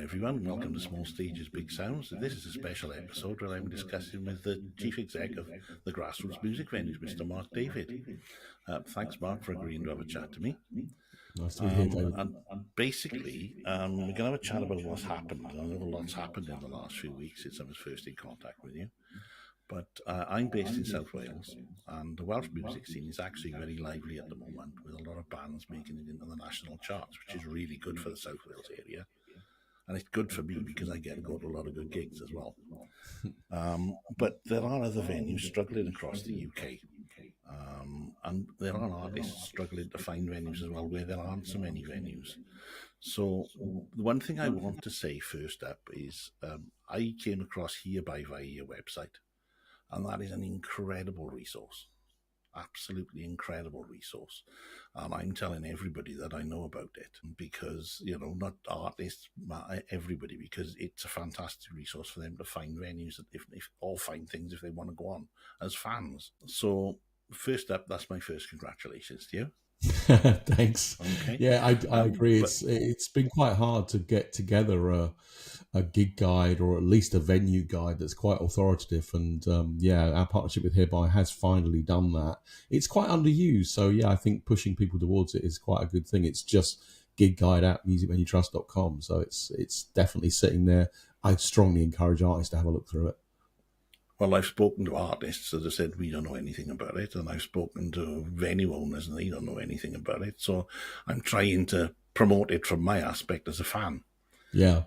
everyone. Welcome to Small Stages, Big Sounds. This is a special episode where I'm discussing with the Chief Exec of the Grassroots Music Venues, Mr. Mark Davyd. Thanks, Mark, for agreeing to have a chat to me. Nice to be here, David. And basically, we're going to have a chat about what's happened. I know a lot's happened in the last few weeks since I was first in contact with you. But I'm based in South Wales, and the Welsh music scene is actually very lively at the moment, with a lot of bands making it into the national charts, which is really good for the South Wales area. And it's good for me because I get to go to a lot of good gigs as well. But there are other venues struggling across the UK. And there are artists struggling to find venues as well where there aren't so many venues. So the one thing I want to say first up is I came across Hereby via your website. And that is an incredible resource, absolutely incredible resource. And I'm telling everybody that I know about it because, not artists, everybody, because it's a fantastic resource for them to find venues that or find things if they want to go on as fans. So first up, that's my first congratulations to you. Thanks. Okay. Yeah, I agree. It's been quite hard to get together a gig guide or at least a venue guide that's quite authoritative. And our partnership with Hereby has finally done that. It's quite underused. So I think pushing people towards it is quite a good thing. It's just gig guide at musicvenuetrust.com. So it's definitely sitting there. I strongly encourage artists to have a look through it. Well, I've spoken to artists that have said we don't know anything about it, and I've spoken to venue owners and they don't know anything about it. So I'm trying to promote it from my aspect as a fan. Yeah.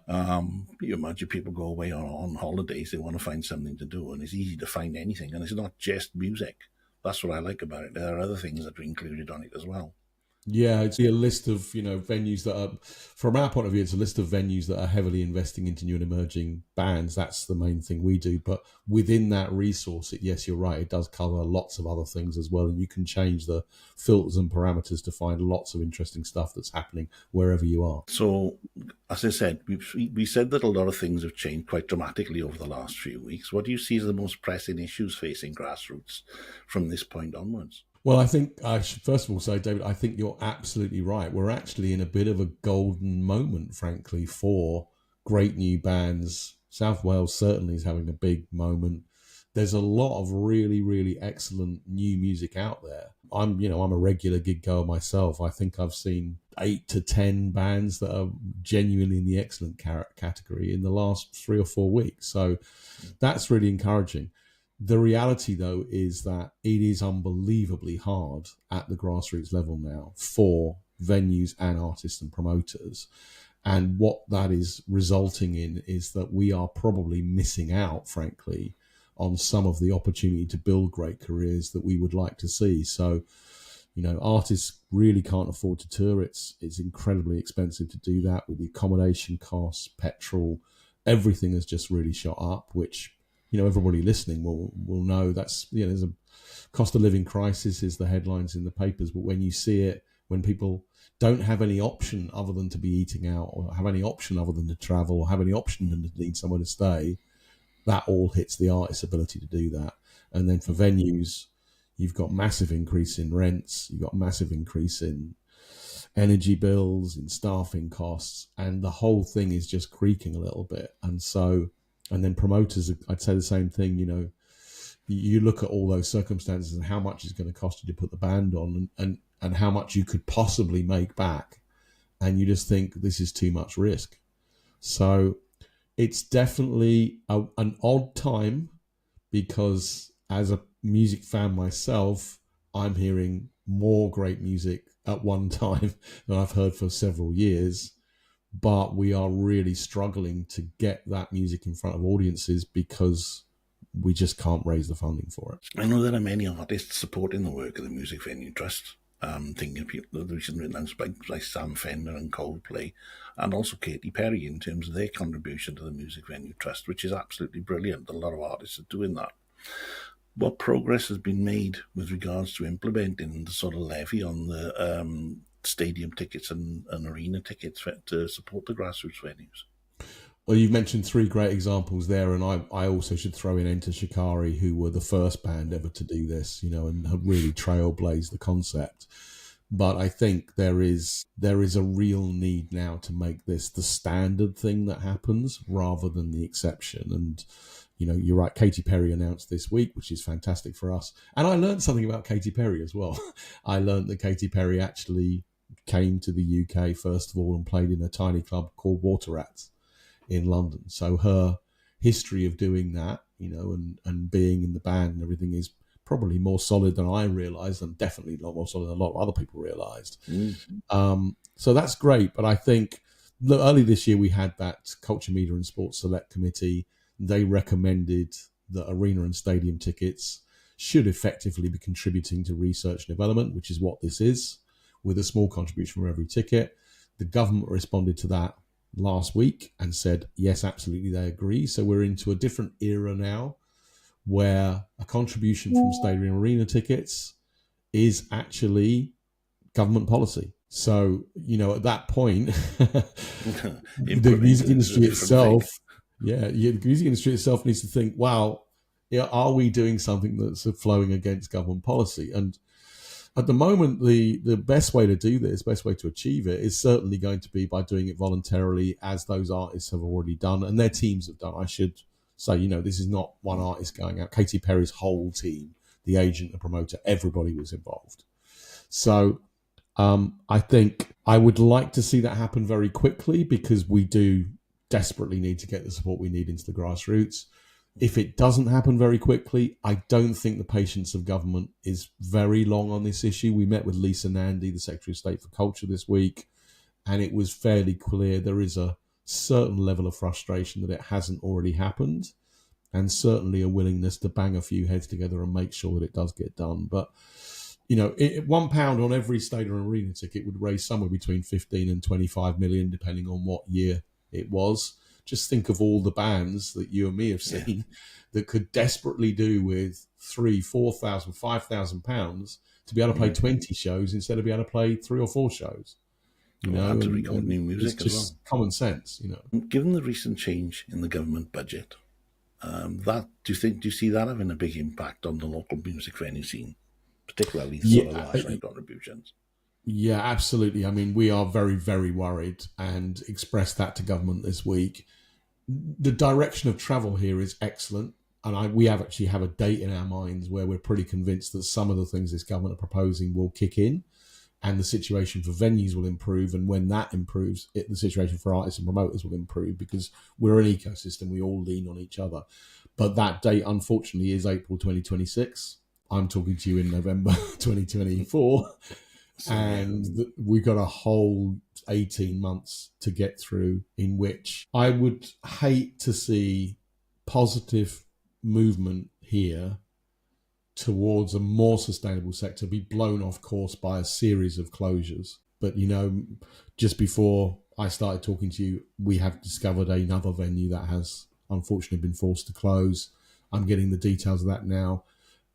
You imagine people go away on holidays, they want to find something to do, and it's easy to find anything. And it's not just music. That's what I like about it. There are other things that are included on it as well. Yeah, it's a list of, venues that are, from our point of view, it's a list of venues that are heavily investing into new and emerging bands. That's the main thing we do. But within that resource, yes, you're right, it does cover lots of other things as well. And you can change the filters and parameters to find lots of interesting stuff that's happening wherever you are. So, as I said, we said that a lot of things have changed quite dramatically over the last few weeks. What do you see as the most pressing issues facing Grassroots from this point onwards? Well, I think I should first of all say, David, I think you're absolutely right. We're actually in a bit of a golden moment, frankly, for great new bands. South Wales certainly is having a big moment. There's a lot of really, really excellent new music out there. I'm a regular gig goer myself. I think I've seen 8 to 10 bands that are genuinely in the excellent category in the last 3 or 4 weeks. So that's really encouraging. The reality, though, is that it is unbelievably hard at the grassroots level now for venues and artists and promoters. And what that is resulting in is that we are probably missing out, frankly, on some of the opportunity to build great careers that we would like to see. So, artists really can't afford to tour. It's incredibly expensive to do that with the accommodation costs, petrol, everything has just really shot up, which everybody listening will know that's, there's a cost of living crisis is the headlines in the papers. But when you see it, when people don't have any option other than to be eating out or have any option other than to travel or have any option than to need somewhere to stay, that all hits the artist's ability to do that. And then for venues, you've got massive increase in rents, you've got massive increase in energy bills, in staffing costs, and the whole thing is just creaking a little bit. And then promoters, I'd say the same thing, you look at all those circumstances and how much it's going to cost you to put the band on and how much you could possibly make back. And you just think this is too much risk. So it's definitely an odd time because as a music fan myself, I'm hearing more great music at one time than I've heard for several years. But we are really struggling to get that music in front of audiences because we just can't raise the funding for it. I know there are many artists supporting the work of the Music Venue Trust. Thinking of people, the recently announced by Sam Fender and Coldplay, and also Katy Perry in terms of their contribution to the Music Venue Trust, which is absolutely brilliant. A lot of artists are doing that. What progress has been made with regards to implementing the sort of levy on the stadium tickets and arena tickets to support the grassroots venues? Well, you've mentioned 3 great examples there, and I also should throw in Enter Shikari, who were the first band ever to do this, and have really trailblazed the concept. But I think there is a real need now to make this the standard thing that happens rather than the exception. And you're right. Katy Perry announced this week, which is fantastic for us. And I learned something about Katy Perry as well. I learned that Katy Perry actually came to the UK first of all and played in a tiny club called Water Rats in London. So her history of doing that, and being in the band and everything is probably more solid than I realised, and definitely a lot more solid than a lot of other people realised. So that's great. But I think early this year we had that Culture, Media and Sports Select Committee. They recommended that arena and stadium tickets should effectively be contributing to research and development, which is what this is, with a small contribution for every ticket. The government responded to that last week and said, yes, absolutely, they agree. So we're into a different era now where a contribution from stadium and arena tickets is actually government policy. So, at that point, the music industry itself, the music industry itself needs to think, wow, are we doing something that's flowing against government policy? And at the moment, the best way to do this, best way to achieve it, is certainly going to be by doing it voluntarily, as those artists have already done, and their teams have done. I should say, this is not one artist going out. Katy Perry's whole team, the agent, the promoter, everybody was involved. So I think I would like to see that happen very quickly, because we do desperately need to get the support we need into the grassroots. If it doesn't happen very quickly, I don't think the patience of government is very long on this issue. We met with Lisa Nandy, the Secretary of State for Culture, this week, and it was fairly clear there is a certain level of frustration that it hasn't already happened, and certainly a willingness to bang a few heads together and make sure that it does get done. But, £1 on every stadium and arena ticket would raise somewhere between 15 and 25 million, depending on what year it was. Just think of all the bands that you and me have seen that could desperately do with £3,000, £4,000, £5,000 to be able to play 20 shows instead of being able to play 3 or 4 shows. And to record new music as well. It's just common sense, Given the recent change in the government budget, do you see that having a big impact on the local music venue scene, particularly sort of large contributions? Yeah, absolutely. I mean, we are very, very worried and expressed that to government this week. The direction of travel here is excellent. And we actually have a date in our minds where we're pretty convinced that some of the things this government are proposing will kick in and the situation for venues will improve. And when that improves, the situation for artists and promoters will improve, because we're an ecosystem. We all lean on each other. But that date, unfortunately, is April 2026. I'm talking to you in November 2024. And we've got a whole 18 months to get through, in which I would hate to see positive movement here towards a more sustainable sector be blown off course by a series of closures. But, just before I started talking to you, we have discovered another venue that has unfortunately been forced to close. I'm getting the details of that now.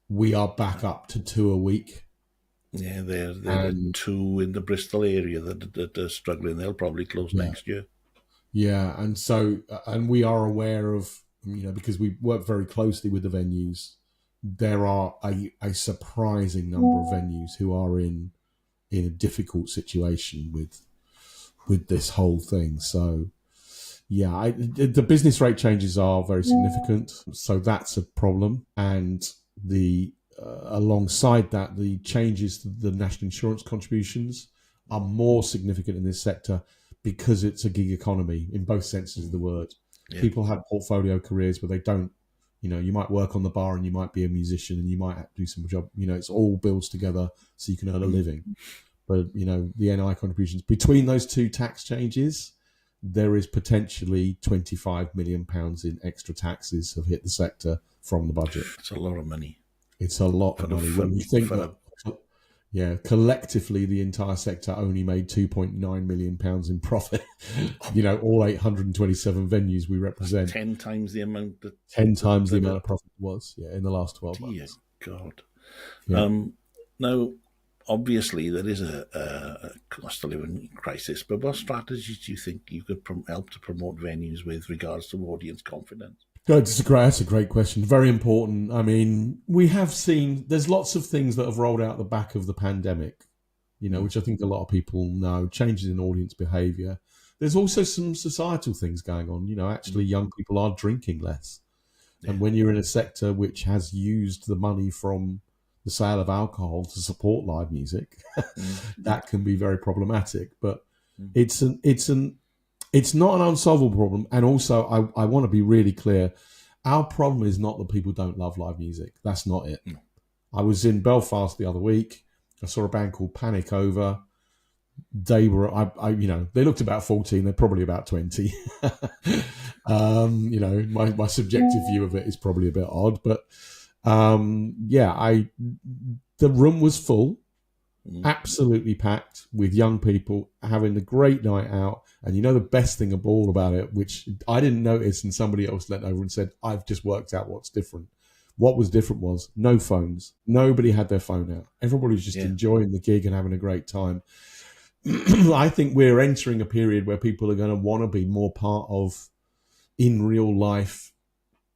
We are back up to 2 a week. Yeah, there are 2 in the Bristol area that are struggling. They'll probably close next year. Yeah, and so, and we are aware of, because we work very closely with the venues, there are a surprising number of venues who are in a difficult situation with this whole thing. So, yeah, the business rate changes are very significant, so that's a problem. And alongside that, the changes to the national insurance contributions are more significant in this sector because it's a gig economy in both senses of the word. Yeah. People have portfolio careers where they don't, you might work on the bar and you might be a musician and you might have to do some job, it's all builds together so you can earn a living. But, the NI contributions, between those 2 tax changes, there is potentially £25 million in extra taxes have hit the sector from the budget. It's a lot of money. It's a lot of money. When you think that, collectively the entire sector only made £2.9 million in profit. All 827 venues we represent. 10 times the amount. 10 times the amount of profit was, in the last 12 months. Dear God. Yeah. Now, obviously there is a cost of living crisis, but what strategies do you think you could help to promote venues with regards to audience confidence? That's a great question. Very important. I mean, we have seen there's lots of things that have rolled out the back of the pandemic which I think a lot of people know, changes in audience behavior. There's also some societal things going on. Actually, young people are drinking less. Yeah. And when you're in a sector which has used the money from the sale of alcohol to support live music, that can be very problematic. But it's not an unsolvable problem. And also, I want to be really clear. Our problem is not that people don't love live music. That's not it. No. I was in Belfast the other week. I saw a band called Panic Over. They were, they looked about 14. They're probably about 20. My subjective view of it is probably a bit odd, but the room was full, absolutely packed with young people having a great night out. And the best thing of all about it, which I didn't notice, and somebody else leant over and said, "I've just worked out what's different." What was different was no phones. Nobody had their phone out. Everybody was just enjoying the gig and having a great time. I think we're entering a period where people are going to want to be more part of in real life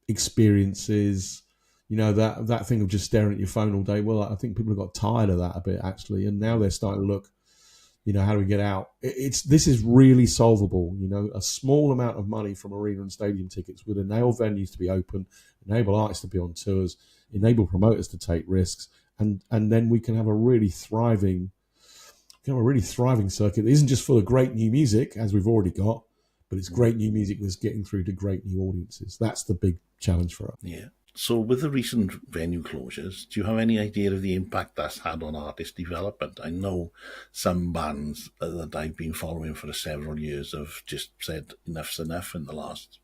experiences. That thing of just staring at your phone all day. Well, I think people have got tired of that a bit, actually, and now they're starting to look, how do we get out? This is really solvable. A small amount of money from arena and stadium tickets would enable venues to be open, enable artists to be on tours, enable promoters to take risks, and then we can have a really thriving circuit that isn't just full of great new music, as we've already got, but it's great new music that's getting through to great new audiences. That's the big challenge for us. Yeah. So with the recent venue closures, do you have any idea of the impact that's had on artist development? I know some bands that I've been following for several years have just said enough's enough in the last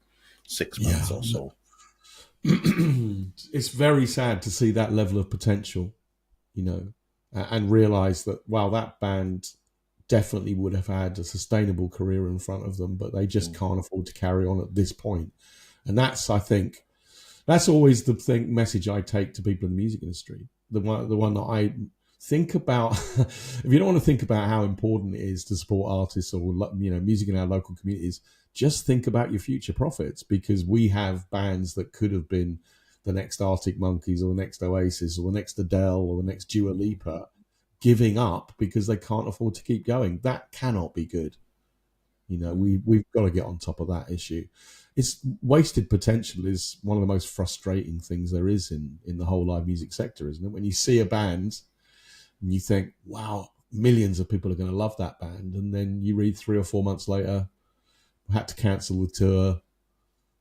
6 months or so. It's very sad to see that level of potential, and realise that, wow, that band definitely would have had a sustainable career in front of them, but they just can't afford to carry on at this point. And that's always the message I take to people in the music industry. The one that I think about, if you don't want to think about how important it is to support artists or, music in our local communities, just think about your future profits, because we have bands that could have been the next Arctic Monkeys or the next Oasis or the next Adele or the next Dua Lipa giving up because they can't afford to keep going. That cannot be good. We've got to get on top of that issue. It's wasted potential is one of the most frustrating things there is in the whole live music sector, isn't it? When you see a band and you think, wow, millions of people are going to love that band, and then you read 3 or 4 months later, had to cancel the tour.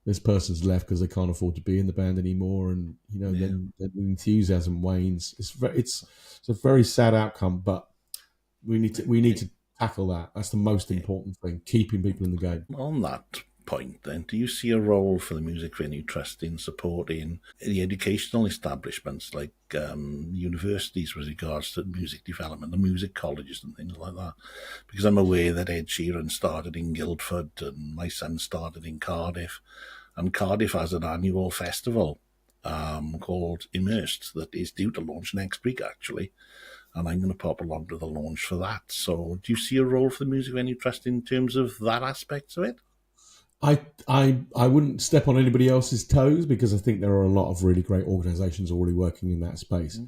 This person's left because they can't afford to be in the band anymore, and then the enthusiasm wanes. It's a very sad outcome, but we need to tackle that. That's the most important thing: keeping people in the game. On that point, then, do you see a role for the Music Venue Trust in supporting the educational establishments like universities with regards to music development, the music colleges and things like that? Because I'm aware that Ed Sheeran started in Guildford and my son started in Cardiff, and Cardiff has an annual festival called Immersed that is due to launch next week, actually, and I'm going to pop along to the launch for that. So do you see a role for the Music Venue Trust in terms of that aspect of it? I wouldn't step on anybody else's toes, because I think there are a lot of really great organisations already working in that space.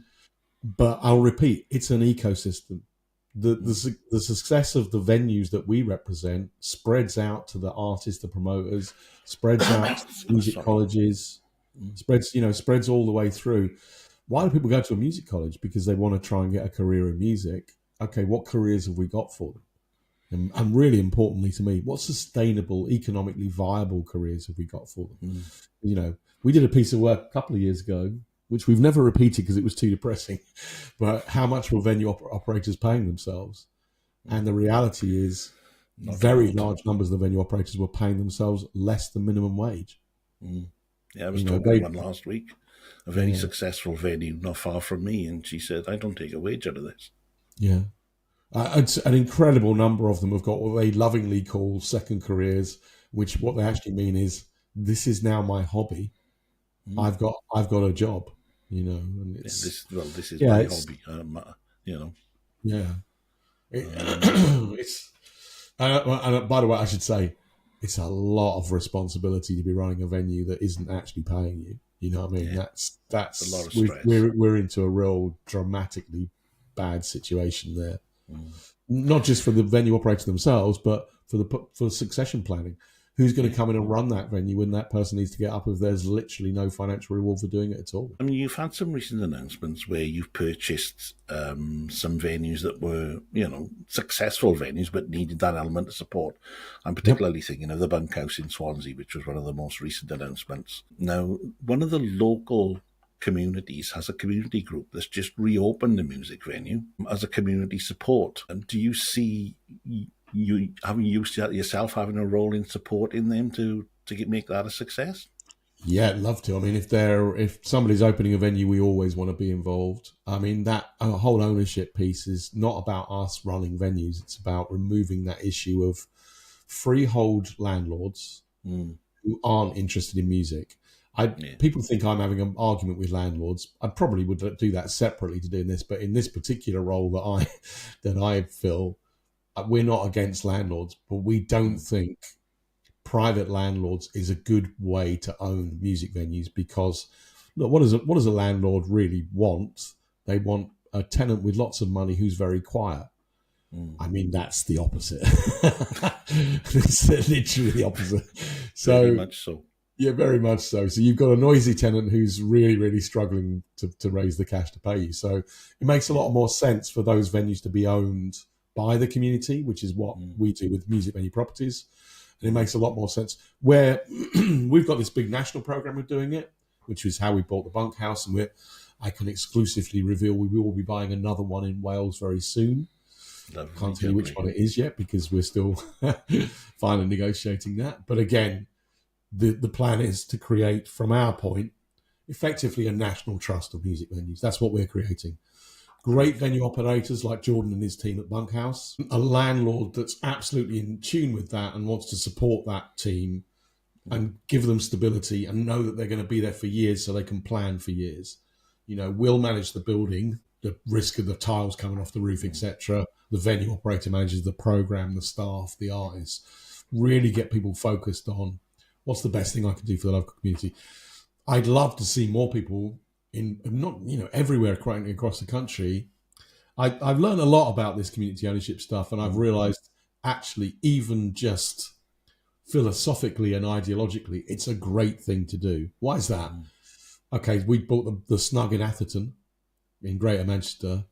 But I'll repeat, it's an ecosystem. The success of the venues that we represent spreads out to the artists, the promoters, spreads out to the music colleges, spreads all the way through. Why do people go to a music college? Because they want to try and get a career in music. Okay, what careers have we got for them? And really importantly to me, what sustainable, economically viable careers have we got for them? We did a piece of work a couple of years ago, which we've never repeated because it was too depressing, but how much were venue operators paying themselves? And the reality is very large numbers of the venue operators were paying themselves less than minimum wage. Yeah, I was talking to one last week, a very successful venue not far from me, and she said, I don't take a wage out of this. Yeah. It's an incredible number of them have got what they lovingly call second careers, which what they actually mean is, this is now my hobby. I've got a job, and it's this is my hobby, Yeah. It's and by the way, I should say, it's a lot of responsibility to be running a venue that isn't actually paying you. You know what I mean? Yeah. That's a lot of stress. We're into a real dramatically bad situation there. not just for the venue operator themselves, but for succession planning. Who's going to come in and run that venue when that person needs to get up if there's literally no financial reward for doing it at all? I mean, you've had some recent announcements where you've purchased some venues that were, successful venues but needed that element of support. I'm particularly thinking of the Bunkhouse in Swansea, which was one of the most recent announcements. Now, one of the local communities has a community group that's just reopened the music venue as a community support. And do you see you having used yourself having a role in supporting them to make that a success? Yeah, I'd love to. I mean, if somebody's opening a venue, we always want to be involved. I mean, that whole ownership piece is not about us running venues. It's about removing that issue of freehold landlords who aren't interested in music. People think I'm having an argument with landlords. I probably would do that separately to doing this, but in this particular role that I fill, we're not against landlords, but we don't think private landlords is a good way to own music venues, because look, what does a landlord really want? They want a tenant with lots of money who's very quiet. I mean, that's the opposite. It's literally the opposite. So very much so. Yeah, very much so. So you've got a noisy tenant who's really, really struggling to raise the cash to pay you. So it makes a lot more sense for those venues to be owned by the community, which is what we do with music venue properties. And it makes a lot more sense where we've got this big national program of doing it, which is how we bought the Bunkhouse. And I can exclusively reveal we will be buying another one in Wales very soon. Can't tell you which one it is yet because we're still finally negotiating that. But again, the plan is to create, from our point, effectively a national trust of music venues. That's what we're creating. Great venue operators like Jordan and his team at Bunkhouse, a landlord that's absolutely in tune with that and wants to support that team and give them stability and know that they're going to be there for years so they can plan for years. We'll manage the building, the risk of the tiles coming off the roof, etc. The venue operator manages the program, the staff, the artists. Really get people focused on what's the best thing I can do for the local community. I'd love to see more people everywhere across the country. I've learned a lot about this community ownership stuff, and I've realised actually even just philosophically and ideologically, it's a great thing to do. Why is that? Okay, we bought the Snug in Atherton in Greater Manchester,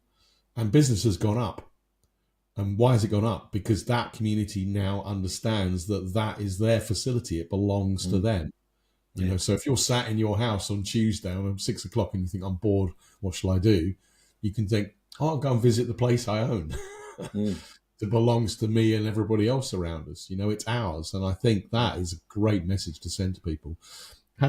and business has gone up. And why has it gone up? Because that community now understands that is their facility. It belongs to them. So if you're sat in your house on Tuesday on 6 o'clock and you think, I'm bored, what shall I do? You can think, I'll go and visit the place I own. It belongs to me and everybody else around us. It's ours. And I think that is a great message to send to people. We're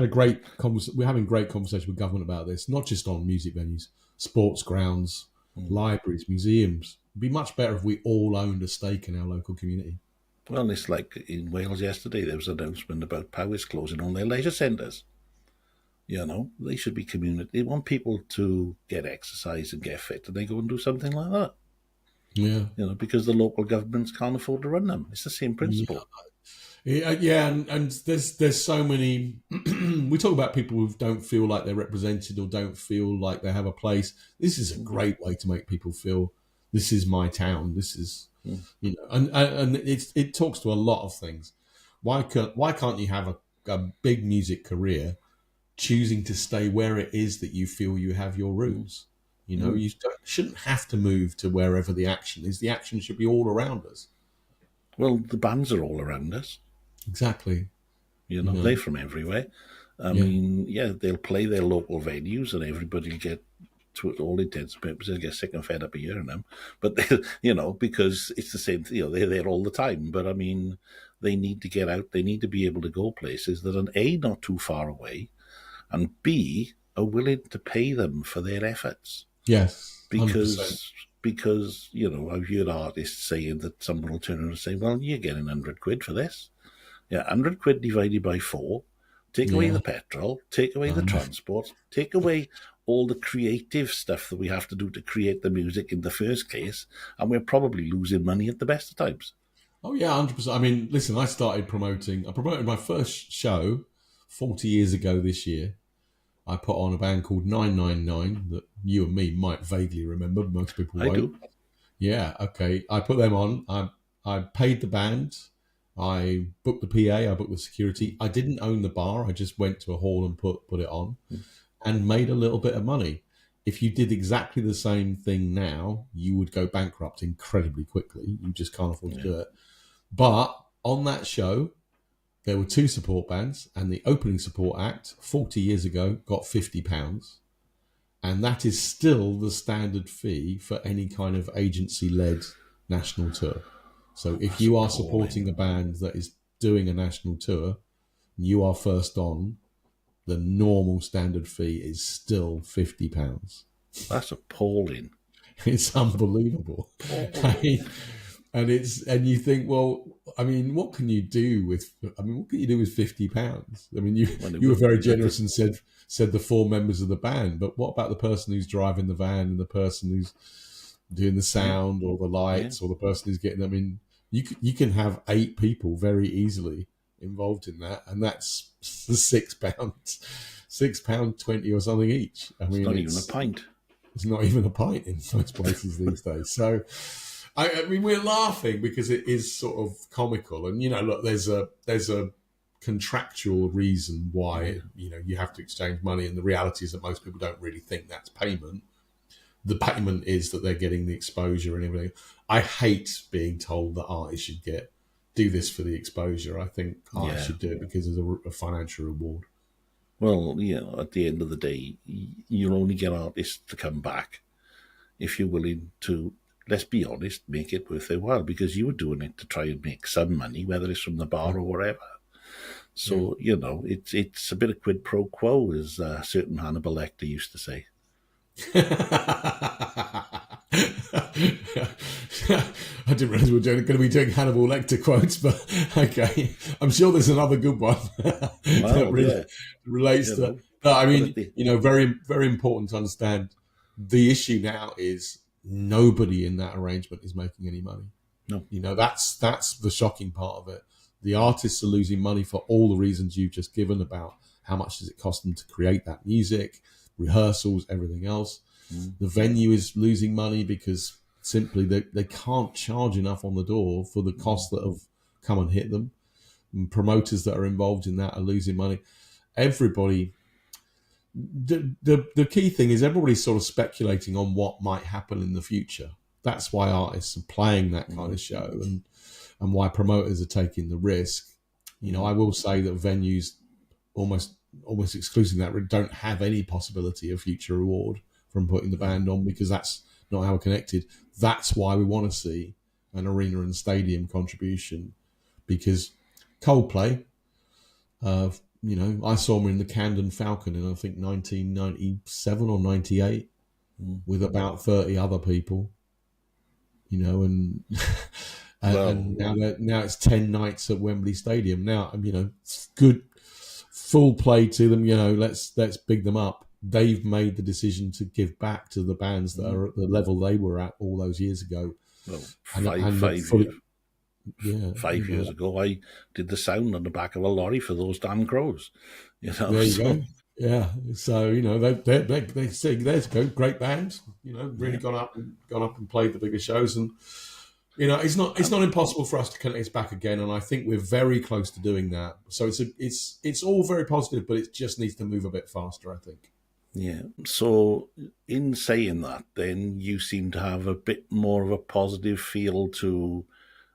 having great conversation with government about this, not just on music venues, sports grounds, libraries, museums. It'd be much better if we all owned a stake in our local community. Well, it's like in Wales yesterday, there was an announcement about Powys closing all their leisure centres. They should be community. They want people to get exercise and get fit, and they go and do something like that. Yeah. Because the local governments can't afford to run them. It's the same principle. Yeah, and there's so many. We talk about people who don't feel like they're represented or don't feel like they have a place. This is a great way to make people feel this is my town. This is, and it talks to a lot of things. Why can't you have a big music career choosing to stay where it is that you feel you have your roots? You shouldn't have to move to wherever the action is. The action should be all around us. Well, the bands are all around us. Exactly. They're from everywhere. I mean, they'll play their local venues and everybody will get, to all intents and purposes, get sick and fed up of hearing them. But, because it's the same thing, they're there all the time. But, I mean, they need to get out. They need to be able to go places that are, A, not too far away, and B, are willing to pay them for their efforts. Yes, 100%. Because, I've heard artists saying that someone will turn around and say, well, you're getting 100 quid for this. Yeah, 100 quid divided by 4. Take away the petrol, take away the transport, take away all the creative stuff that we have to do to create the music in the first case, and we're probably losing money at the best of times. Oh, yeah, 100%. I mean, listen, I promoted my first show 40 years ago this year. I put on a band called 999 that you and me might vaguely remember. Most people won't. I do. Yeah, okay. I put them on. I paid the band. I booked the PA. I booked the security. I didn't own the bar. I just went to a hall and put it on, and made a little bit of money. If you did exactly the same thing now, you would go bankrupt incredibly quickly. You just can't afford to do it. But on that show, there were two support bands, and the opening support act 40 years ago got £50. And that is still the standard fee for any kind of agency-led national tour. So if you are supporting a band that is doing a national tour, you are first on, the normal standard fee is still £50. That's appalling. It's unbelievable. And you think, well, I mean, what can you do with? I mean, what can you do with £50? I mean, you were very generous and said the four members of the band, but what about the person who's driving the van and the person who's doing the sound or the lights or the person who's getting? I mean, you can have 8 people very easily involved in that, and that's the £6.20 or something each. I mean, it's not even a pint. It's not even a pint in most places these days. So, I mean, we're laughing because it is sort of comical, and look, there's a contractual reason why you have to exchange money, and the reality is that most people don't really think that's payment. The payment is that they're getting the exposure and everything. I hate being told that artists should do this for the exposure. I think artists should do it because there's a financial reward. Well, at the end of the day, you'll only get artists to come back if you're willing to, let's be honest, make it worth their while, because you were doing it to try and make some money, whether it's from the bar or whatever. So, it's a bit of quid pro quo, as a certain Hannibal Lecter used to say. I didn't realize we were going to be doing Hannibal Lecter quotes, but okay. I'm sure there's another good one that relates to. No, I mean, very, very important to understand. The issue now is nobody in that arrangement is making any money. No, that's the shocking part of it. The artists are losing money for all the reasons you've just given about how much does it cost them to create that music, rehearsals, everything else. The venue is losing money because simply they can't charge enough on the door for the costs that have come and hit them. And promoters that are involved in that are losing money. Everybody, the key thing is everybody's sort of speculating on what might happen in the future. That's why artists are playing that kind of show, and why promoters are taking the risk. I will say that venues almost exclusively that don't have any possibility of future reward from putting the band on, because that's not how we're connected. That's why we want to see an arena and stadium contribution, because Coldplay, I saw them in the Camden Falcon in, I think, 1997 or 98 with about 30 other people, and and now it's 10 nights at Wembley Stadium. Now, it's good, full play to them. Let's big them up. They've made the decision to give back to the bands that are at the level they were at all those years ago. Well, 5 years ago, I did the sound on the back of a lorry for those damn Crows. There you go. Yeah. So they say there's great bands. Really gone up and played the bigger shows, and it's not impossible for us to connect this back again, and I think we're very close to doing that. So it's all very positive, but it just needs to move a bit faster, I think. Yeah. So in saying that, then you seem to have a bit more of a positive feel to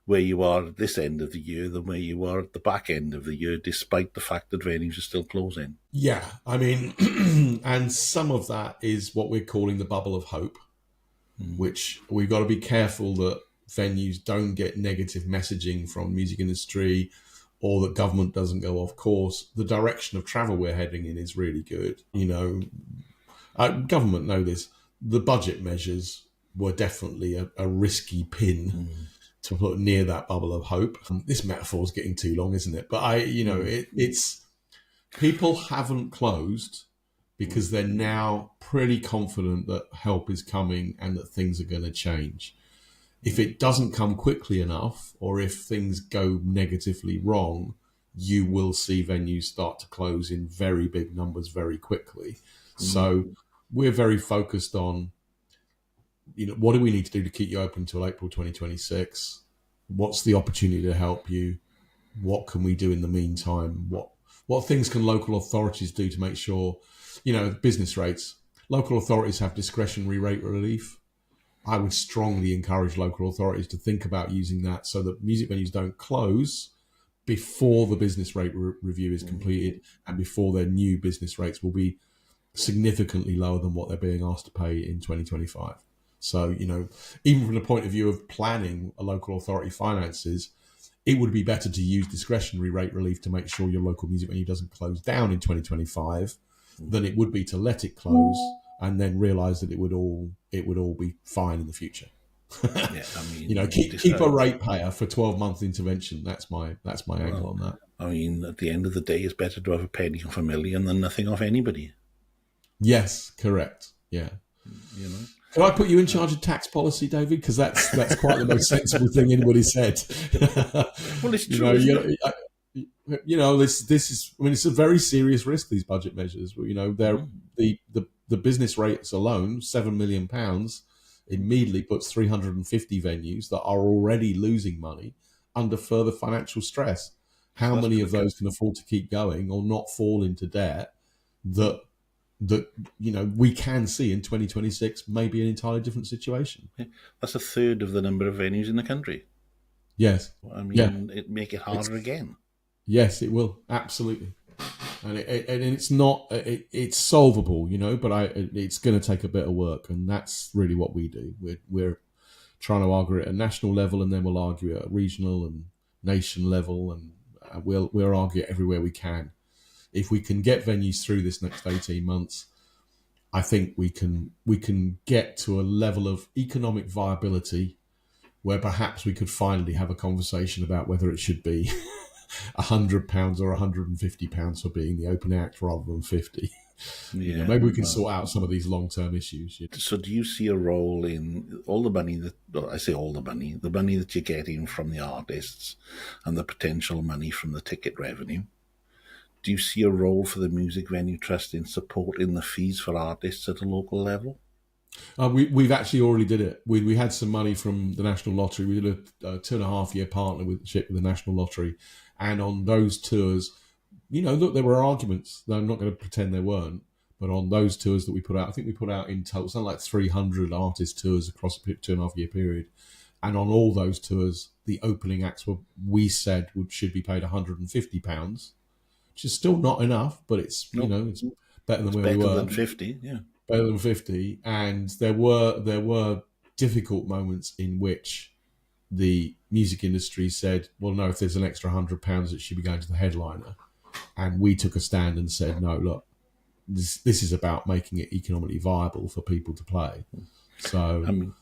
where you are at this end of the year than where you are at the back end of the year, despite the fact that venues are still closing. Yeah, I mean, and some of that is what we're calling the bubble of hope, which we've got to be careful that venues don't get negative messaging from the music industry, or that government doesn't go off course. The direction of travel we're heading in is really good. Government know this. The budget measures were definitely a risky pin to put near that bubble of hope. This metaphor is getting too long, isn't it? But it's people haven't closed because they're now pretty confident that help is coming and that things are going to change. If it doesn't come quickly enough, or if things go negatively wrong, you will see venues start to close in very big numbers very quickly. So we're very focused on what do we need to do to keep you open until April 2026? What's the opportunity to help you? What can we do in the meantime? What things can local authorities do to make sure, business rates? Local authorities have discretionary rate relief. I would strongly encourage local authorities to think about using that so that music venues don't close before the business rate review is completed and before their new business rates will be significantly lower than what they're being asked to pay in 2025. So, even from the point of view of planning a local authority finances, it would be better to use discretionary rate relief to make sure your local music venue doesn't close down in 2025 than it would be to let it close and then realise that it would all be fine in the future. Yeah, I mean, keep a ratepayer for 12-month intervention. That's my angle on that. I mean, at the end of the day, it's better to have a penny off a million than nothing off anybody. Yes, correct. Yeah. Can I put you in charge of tax policy, David? Because that's quite the most sensible thing anybody said. Well, it's true. This is. I mean, it's a very serious risk. These budget measures. They're the business rates alone, £7 million, immediately puts 350 venues that are already losing money under further financial stress. How many of those can afford to keep going or not fall into debt? That we can see in 2026 maybe an entirely different situation. Yeah, that's a third of the number of venues in the country. Yes. I mean, it make it harder again. Yes, it will. Absolutely. And it's not, it's solvable, but it's going to take a bit of work. And that's really what we do. We're trying to argue at a national level, and then we'll argue at a regional and nation level. And we'll argue it everywhere we can. If we can get venues through this next 18 months, I think we can get to a level of economic viability where perhaps we could finally have a conversation about whether it should be £100 or £150 for being the open act rather than 50. Yeah, maybe we can sort out some of these long-term issues. So do you see a role in all the money the money that you're getting from the artists and the potential money from the ticket revenue? Do you see a role for the Music Venue Trust in supporting the fees for artists at a local level? We've actually already did it. We had some money from the National Lottery. We did a 2.5-year partnership with the National Lottery. And on those tours, look, there were arguments. I'm not going to pretend there weren't. But on those tours that we put out, I think we put out in total something like 300 artist tours across a 2.5-year period. And on all those tours, the opening acts should be paid £150, which is still not enough, but it's it's better than where we were. Better than 50, yeah. Better than 50, and there were difficult moments in which the music industry said, well, no, if there's an extra £100, it should be going to the headliner. And we took a stand and said, no, look, this is about making it economically viable for people to play. So, I mean,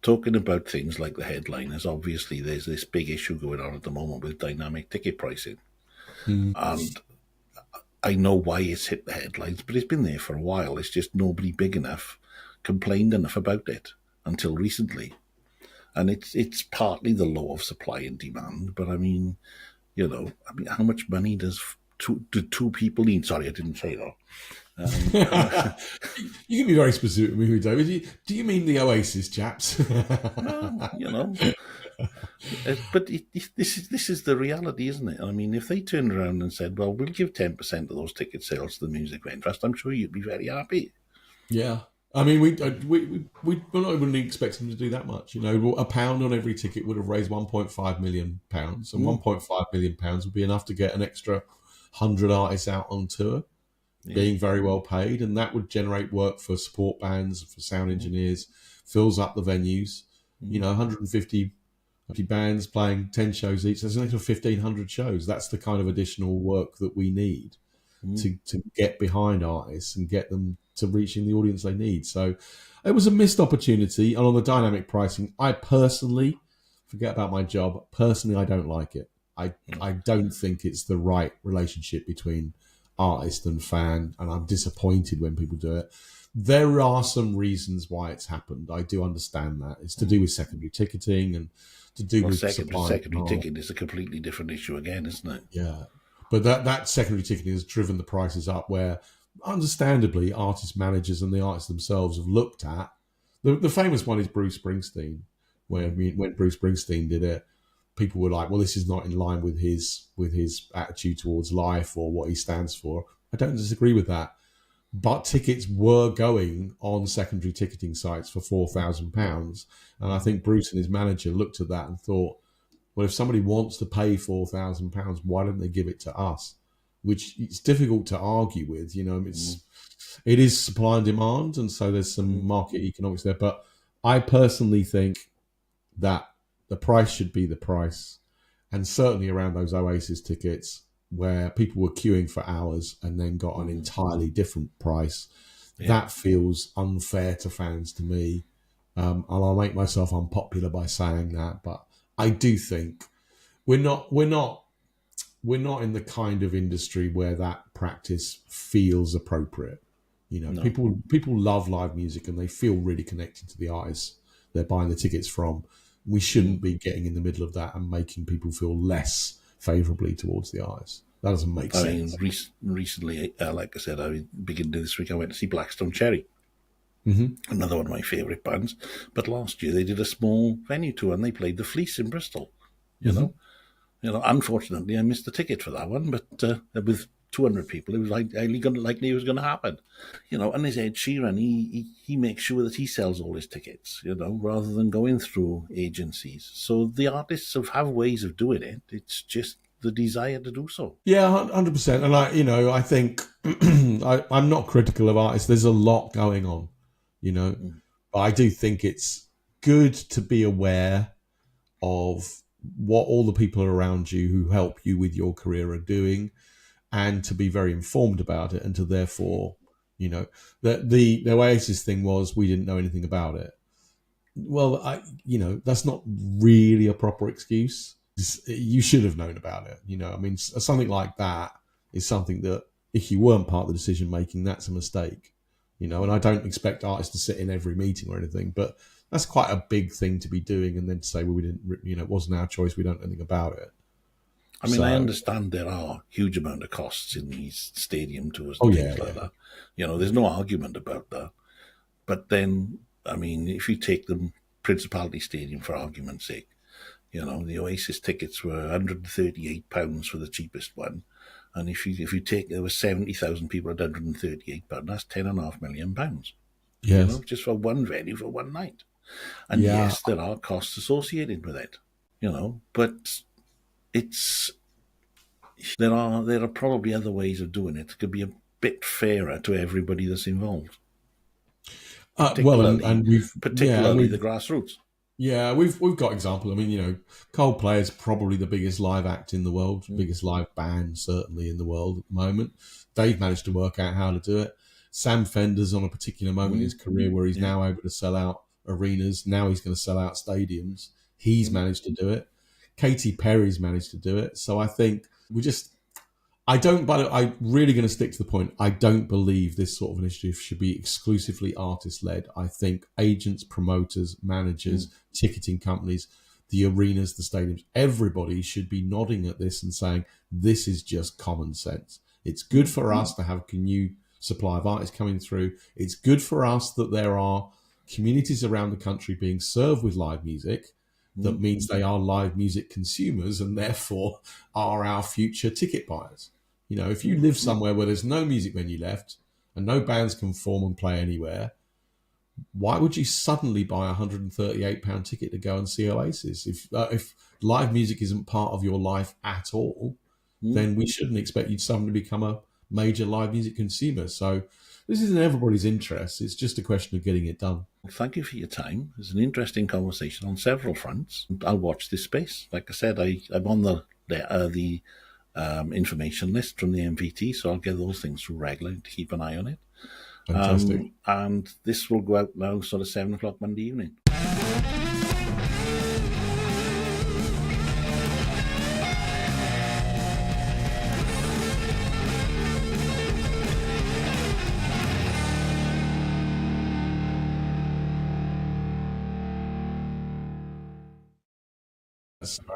talking about things like the headliners, obviously there's this big issue going on at the moment with dynamic ticket pricing. And I know why it's hit the headlines, but it's been there for a while. It's just nobody big enough complained enough about it until recently. And it's partly the law of supply and demand. But I mean, how much money do two people need? Sorry, I didn't say that. You can be very specific with me, David. Do you mean the Oasis chaps? No, but this is the reality, isn't it? I mean, if they turned around and said, well, we'll give 10% of those ticket sales to the Music Venue Trust, I'm sure you'd be very happy. Yeah. I mean, we not even expect them to do that much. £1 on every ticket would have raised £1.5 million, and £1.5 million would be enough to get an extra 100 artists out on tour, being very well paid, and that would generate work for support bands, for sound engineers, fills up the venues. 150 bands playing 10 shows each. There's an extra 1,500 shows. That's the kind of additional work that we need to get behind artists and get them to reaching the audience they need. So it was a missed opportunity. And on the dynamic pricing, I personally, forget about my job, I don't like it. I don't think it's the right relationship between artist and fan, and I'm disappointed when people do it. There are some reasons why it's happened. I do understand that. It's to do with secondary ticketing and to do with secondary ticketing is a completely different issue again, isn't it? Yeah. But that secondary ticketing has driven the prices up where, understandably, artist managers and the artists themselves have looked at The famous one is Bruce Springsteen, where when Bruce Springsteen did it, people were like, "Well, this is not in line with his attitude towards life or what he stands for." I don't disagree with that, but tickets were going on secondary ticketing sites for £4,000, and I think Bruce and his manager looked at that and thought, "Well, if somebody wants to pay £4,000, why don't they give it to us?" Which it's difficult to argue with. It is supply and demand, and so there's some market economics there. But I personally think that the price should be the price, and certainly around those Oasis tickets where people were queuing for hours and then got an entirely different price. Yeah. That feels unfair to fans to me. And I'll make myself unpopular by saying that, but I do think we're not in the kind of industry where that practice feels appropriate. No. People love live music and they feel really connected to the artists they're buying the tickets from. We shouldn't be getting in the middle of that and making people feel less favourably towards the artists. That doesn't make sense. Recently, like I said, beginning of this week, I went to see Blackstone Cherry, another one of my favourite bands. But last year they did a small venue tour and they played the Fleece in Bristol. You know, unfortunately, I missed the ticket for that one, but with 200 people, it was likely it was going to happen. And there's Ed Sheeran. He makes sure that he sells all his tickets, rather than going through agencies. So the artists have ways of doing it. It's just the desire to do so. Yeah, 100%. And I think I'm not critical of artists. There's a lot going on, but I do think it's good to be aware of what all the people around you who help you with your career are doing, and to be very informed about it, and to therefore, the Oasis thing was we didn't know anything about it. Well, that's not really a proper excuse. You should have known about it. Something like that is something that if you weren't part of the decision making, that's a mistake. And I don't expect artists to sit in every meeting or anything, but that's quite a big thing to be doing, and then to say, well, we didn't, it wasn't our choice, we don't know anything about it. I understand there are huge amount of costs in these stadium tours and things like that. There's no argument about that. But then, if you take the Principality Stadium for argument's sake, the Oasis tickets were £138 for the cheapest one. And if you take, there were 70,000 people at £138, that's £10.5 million. Yes. Just for one venue for one night. And yes, there are costs associated with it, but there are probably other ways of doing it. It could be a bit fairer to everybody that's involved. Particularly the grassroots. Yeah, we've got example. Coldplay is probably the biggest live act in the world, biggest live band certainly in the world at the moment. They've managed to work out how to do it. Sam Fender's on a particular moment in his career where he's now able to sell out arenas. Now he's going to sell out stadiums. He's managed to do it. Katy Perry's managed to do it. So I think I'm really going to stick to the point. I don't believe this sort of initiative should be exclusively artist-led. I think agents, promoters, managers, ticketing companies, the arenas, the stadiums, everybody should be nodding at this and saying, this is just common sense. It's good for us to have a new supply of artists coming through. It's good for us that there are communities around the country being served with live music. That means they are live music consumers and therefore are our future ticket buyers. If you live somewhere where there's no music venue left and no bands can form and play anywhere, why would you suddenly buy a £138 ticket to go and see Oasis? If live music isn't part of your life at all, then we shouldn't expect you to suddenly become a major live music consumer. So this is in everybody's interest. It's just a question of getting it done. Thank you for your time. It's an interesting conversation on several fronts. I'll watch this space. Like I said, I'm on the information list from the MVT, so I'll get those things through regularly to keep an eye on it. Fantastic. And this will go out now sort of 7 o'clock Monday evening.